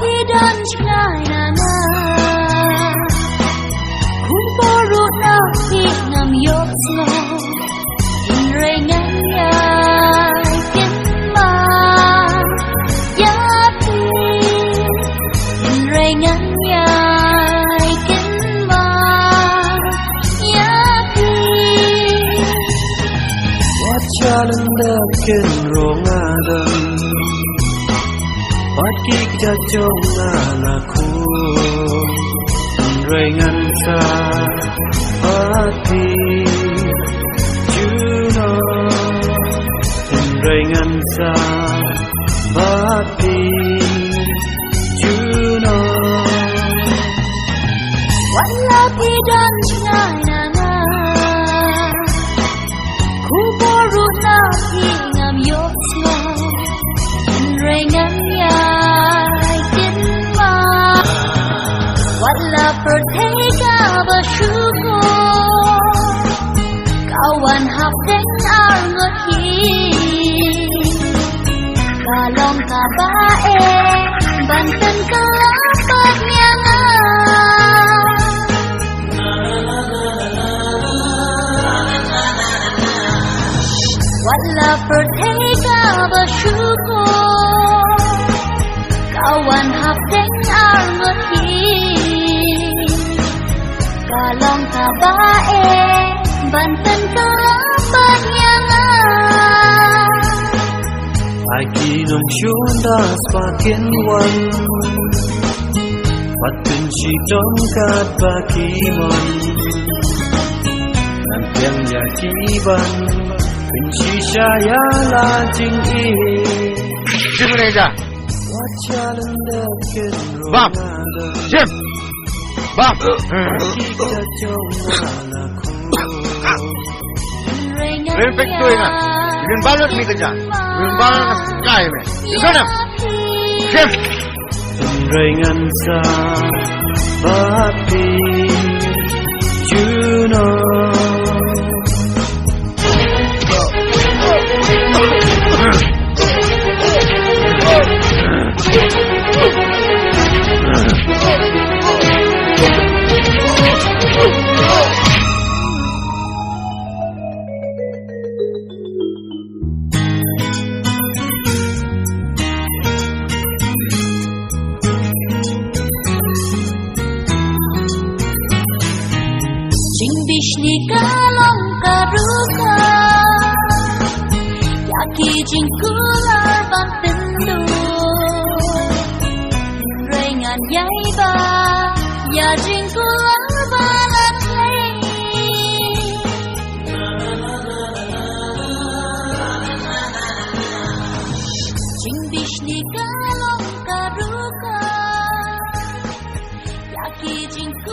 lapidan cengana kumpuru napi nam yotsno inrengannya kenma yapi inrengannya kenma yapi wajalan dekin rongadan Pagi jajongan aku Rengan sa hati Juno Rengan sa hati Juno Walapi dan cenganana Ku baru napi ngam yotsno Rengannya kenma Wala pertega bersyukur Kawan hafden arngohi Kalong kabae Banten kelapat nyanga Wala pertega bersyukur Kawan hafden arngohi Kalong kabae Banten kelapat nyanga Pagi nung syunda semakin wan Patun si tongkat bakimon Nampiang yakiban Benci saya lajing ini Sim Reza Wajalan dekin Bam Sim Bam Kita jongan aku Rempek tu ingat Yun balut ni kerja Yun balut na kaya me Yun sana Sim Rengan sa hati Juno Bishni kalong karuka Yaki jingkular bantendu Rengan yaiba Ya jingkular balaklay Jing bishni kalong karuka Yaki jingkular